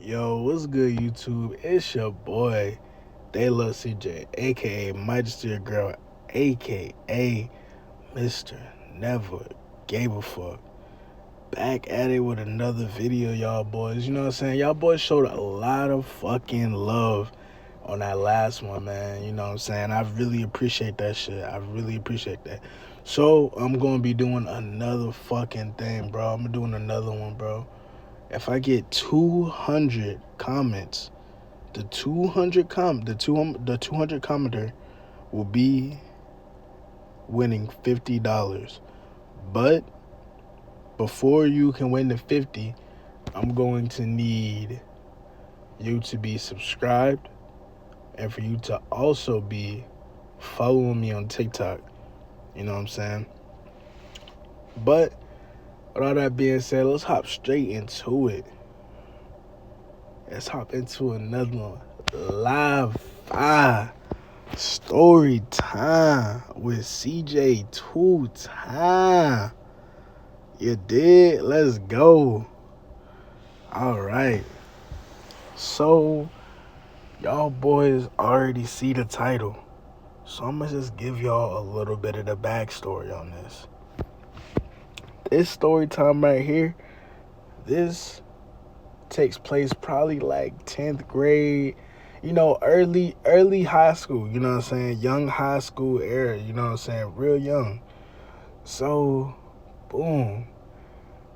Yo, what's good, YouTube? It's your boy, They Love CJ, aka Majesty Your Girl, aka Mr. Never Gave a Fuck. Back at it with another video, y'all boys. You know what I'm saying? Y'all boys showed a lot of fucking love on that last one, man. You know what I'm saying? I really appreciate that shit. I really appreciate that. So, I'm going to be doing another fucking thing, bro. I'm doing another one, bro. If I get 200 comments, the 200 commenter will be winning $50. But before you can win the 50, I'm going to need you to be subscribed and for you to also be following me on TikTok. You know what I'm saying? But with all that being said, let's hop straight into it. Let's hop into another live story time with CJ 2 time. You did? Let's go. All right. So, y'all boys already see the title. So, I'm going to just give y'all a little bit of the backstory on this. This story time right here, this takes place probably like 10th grade, early high school, you know what I'm saying? Young high school era, you know what I'm saying? Real young. So, boom.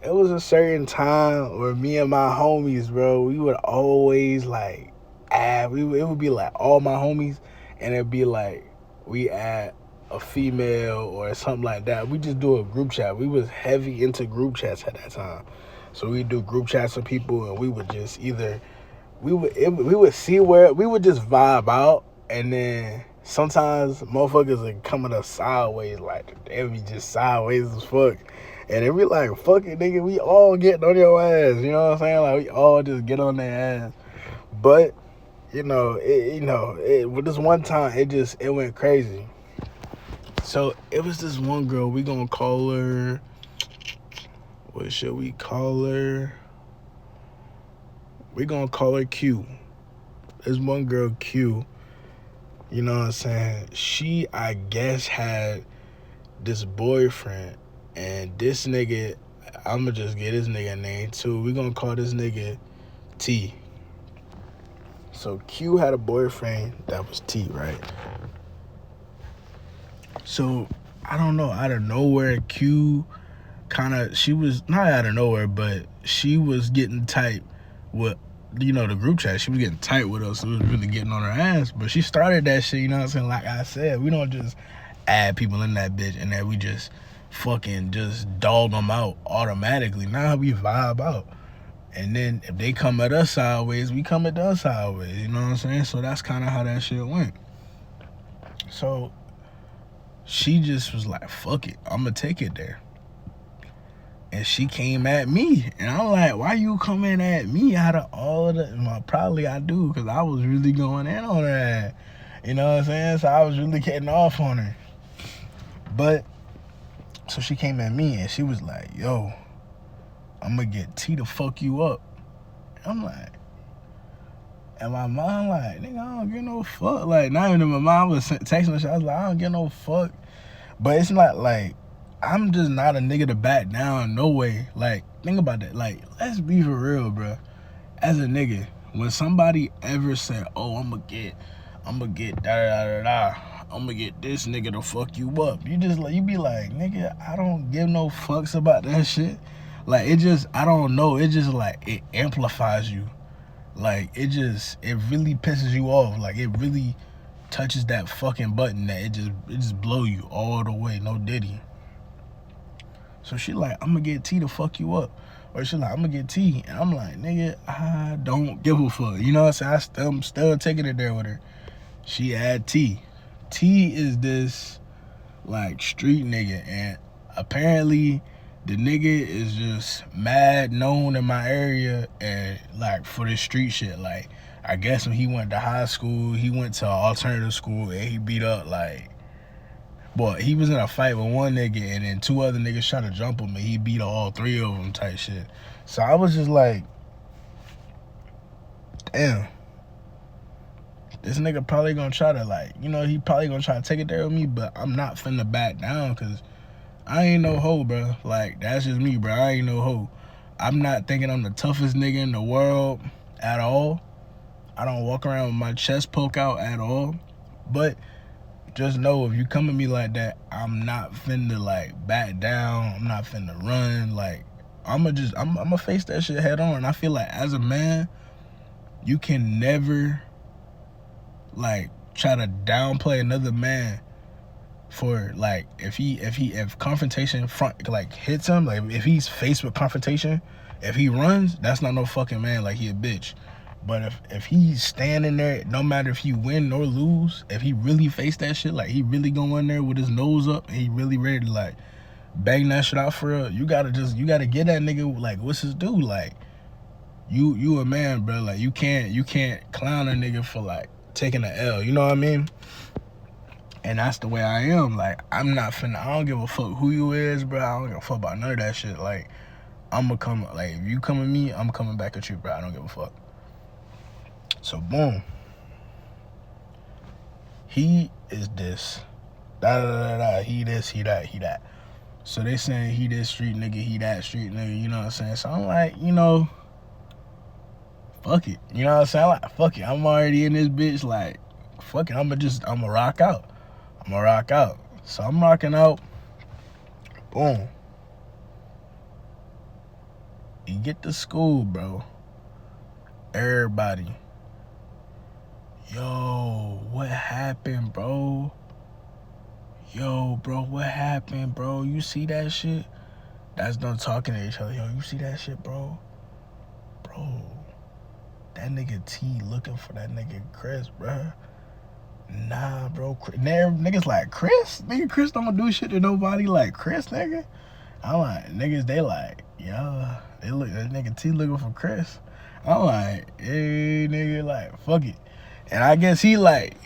It was a certain time where me and my homies, bro, we would always it would be like all my homies, and it'd be like we add a female or something like that. We just do a group chat. We was heavy into group chats at that time. So we do group chats with people, and we would just we would see where we would just vibe out, and then sometimes motherfuckers would come at us sideways, like they would be just sideways as fuck, and then we like, fuck it, nigga, we all getting on your ass, you know what I'm saying? Like we all just get on their ass, but with this one time it went crazy. So it was this one girl. We gonna call her. What should we call her? We gonna call her Q. There's one girl, Q. You know what I'm saying? She, I guess, had this boyfriend. And this nigga, I'ma just get this nigga name too. We gonna call this nigga T. So Q had a boyfriend that was T, right? So, I don't know, out of nowhere, Q she was not out of nowhere, but she was getting tight with, the group chat. She was getting tight with us. So it was really getting on her ass. But she started that shit, you know what I'm saying? Like I said, we don't just add people in that bitch and then we just fucking just dog them out automatically. Now we vibe out. And then if they come at us sideways, we come at them sideways. You know what I'm saying? So that's kind of how that shit went. So she just was like, fuck it, I'm going to take it there. And she came at me. And I'm like, why you coming at me out of all of the... Well, probably I do, because I was really going in on her ass. You know what I'm saying? So I was really getting off on her. But, so she came at me and she was like, yo, I'm going to get T to fuck you up. And I'm like... And my mom like, nigga, I don't give no fuck. Like, not even my mom was texting her. I was like, I don't give no fuck. But it's not like... I'm just not a nigga to back down, no way. Like, think about that. Like, let's be for real, bro. As a nigga, when somebody ever said, oh, I'm gonna get da-da-da-da-da, I'm gonna get this nigga to fuck you up, you be like, nigga, I don't give no fucks about that shit. Like, it just, I don't know, it just, like, it amplifies you. Like, it really pisses you off. Like, it really touches that fucking button that it just blow you all the way, no diddy. So she like, I'm gonna get T to fuck you up. Or she like, I'm gonna get T. And I'm like, nigga, I don't give a fuck. You know what I'm saying? I'm still taking it there with her. She had T. T is this, like, street nigga. And apparently, the nigga is just mad known in my area and, like, for this street shit. Like, I guess when he went to high school, he went to an alternative school and he beat up, like, boy, he was in a fight with one nigga and then two other niggas tried to jump him and he beat all three of them type shit. So I was just like, damn, this nigga probably gonna try to, like, you know, he probably gonna try to take it there with me, but I'm not finna back down, because I ain't no hoe, bro. Like, that's just me, bro. I ain't no hoe. I'm not thinking I'm the toughest nigga in the world at all. I don't walk around with my chest poke out at all. But just know, if you come at me like that, I'm not finna, like, back down. I'm not finna run. Like, I'm gonna face that shit head on. And I feel like, as a man, you can never, like, try to downplay another man for, like, if confrontation like hits him, like, if he's faced with confrontation, if he runs, that's not no fucking man. Like, he a bitch. But if he's standing there, no matter if you win or lose, if he really faced that shit, like, he really go in there with his nose up and he really ready to, like, bang that shit out for real, you gotta get that nigga, like, what's his due. Like, you a man, bro. Like, you can't clown a nigga for, like, taking the L, you know what I mean? And that's the way I am. Like, I don't give a fuck who you is, bro. I don't give a fuck about none of that shit. Like, like, if you come at me, I'm coming back at you, bro. I don't give a fuck. So, boom. He is this. Da-da-da-da. He this, he that, he that. So, they saying he this street nigga, he that street nigga, you know what I'm saying? So, I'm like, you know, fuck it. You know what I'm saying? Like, fuck it. I'm already in this bitch. Like, fuck it. I'ma rock out. So, I'm rocking out. Boom. You get to school, bro. Everybody. Yo, what happened, bro? Yo, bro, what happened, bro? You see that shit? That's them talking to each other. Yo, you see that shit, bro? Bro, that nigga T looking for that nigga Chris, bro. Nah, bro. Niggas like, Chris? Nigga, Chris don't do shit to nobody like Chris, nigga. I'm like, niggas, they like, yo, that nigga T looking for Chris. I'm like, hey, nigga, like, fuck it. And I guess he like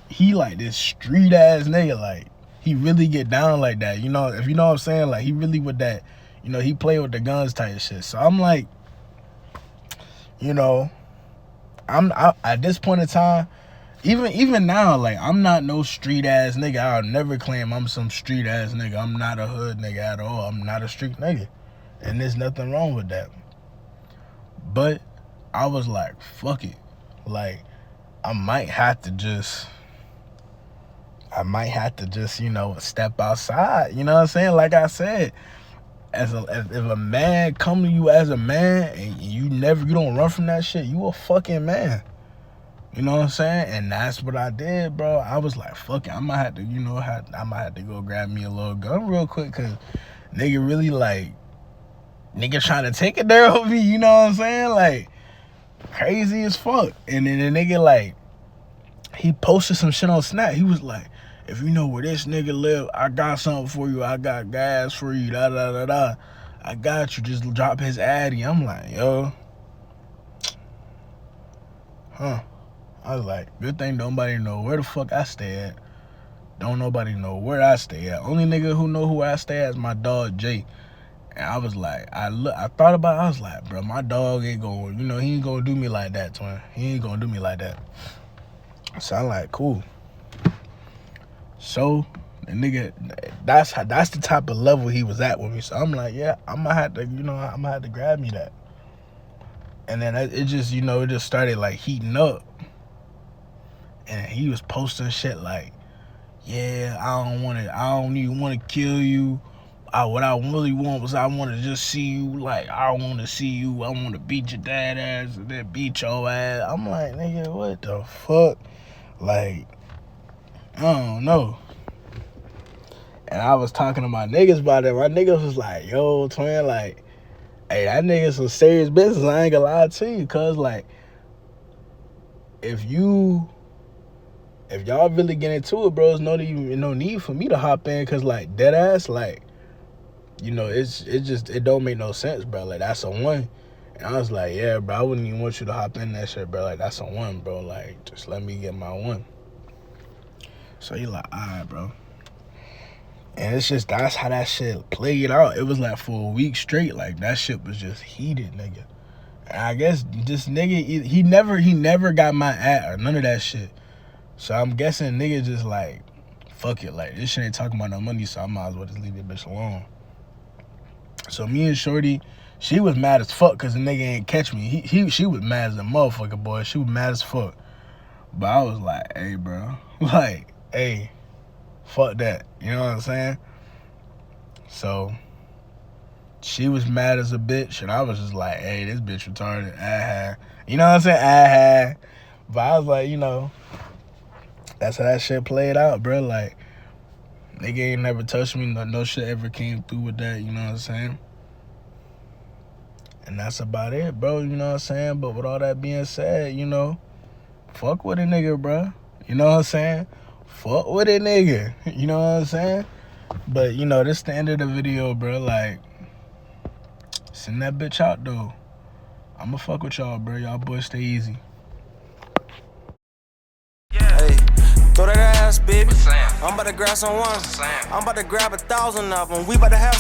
this street ass nigga. Like, he really get down like that. You know, if you know what I'm saying? Like, he really with that, you know, he play with the guns type shit. So I'm like, you know, I at this point in time, even now, like, I'm not no street ass nigga. I'll never claim I'm some street ass nigga. I'm not a hood nigga at all. I'm not a street nigga. And there's nothing wrong with that. But I was like, fuck it. Like, I might have to just, you know, step outside. You know what I'm saying? Like I said, if a man come to you as a man and you don't run from that shit, you a fucking man. You know what I'm saying? And that's what I did, bro. I was like, fuck it. I might have to, you know, I might have to go grab me a little gun real quick, because nigga really, like, nigga trying to take it there with me, you know what I'm saying? Like, crazy as fuck. And then the nigga, like, he posted some shit on Snap. He was like, if you know where this nigga live, I got something for you. I got gas for you. Da da da da. I got you. Just drop his addy. I'm like, yo. Huh. I was like, good thing nobody know where the fuck I stay at. Don't nobody know where I stay at. Only nigga who know who I stay at is my dog, Jay. And I was like, I thought about it. I was like, bro, my dog ain't going, you know, he ain't going to do me like that, twin. He ain't going to do me like that. So I'm like, cool. So the nigga, that's the type of level he was at with me. So I'm like, yeah, I'm gonna have to, you know, I'm gonna have to grab me that. And then it just, you know, it just started like heating up. And he was posting shit like, yeah, I don't even want to kill you. What I really want was I want to just see you. Like, I want to see you. I want to beat your dad ass and then beat your ass. I'm like, nigga, what the fuck? Like, I don't know. And I was talking to my niggas about it. My niggas was like, yo, twin, like, hey, that nigga some serious business. I ain't gonna lie to you. Cause, like, if y'all really get into it, bro, there's no need for me to hop in. Cause, like, dead ass, like, you know, it don't make no sense, bro. Like, that's a one. And I was like, yeah, bro, I wouldn't even want you to hop in that shit, bro. Like, that's a one, bro. Like, just let me get my one. So he like, all right, bro. And it's just, that's how that shit played out. It was like for a week straight, like, that shit was just heated, nigga. I guess this nigga, he never got my at or none of that shit. So I'm guessing nigga just like, fuck it, like this shit ain't talking about no money, so I might as well just leave that bitch alone. So me and Shorty, she was mad as fuck because the nigga ain't catch me. She was mad as a motherfucker, boy. She was mad as fuck. But I was like, hey, bro, like, hey, fuck that. You know what I'm saying? So she was mad as a bitch, and I was just like, hey, this bitch retarded. You know what I'm saying? But I was like, you know, that's how that shit played out, bro. Like, nigga ain't never touched me. No shit ever came through with that, you know what I'm saying? And that's about it, bro, you know what I'm saying? But with all that being said, you know, fuck with a nigga, bro. You know what I'm saying? Fuck with a nigga. You know what I'm saying? But, you know, this is the end of the video, bro. Like, send that bitch out, though. I'ma fuck with y'all, bro. Y'all boys stay easy. Hey, throw that ass, baby. I'm about to grab some ones. I'm about to grab 1,000 of them. We about to have some.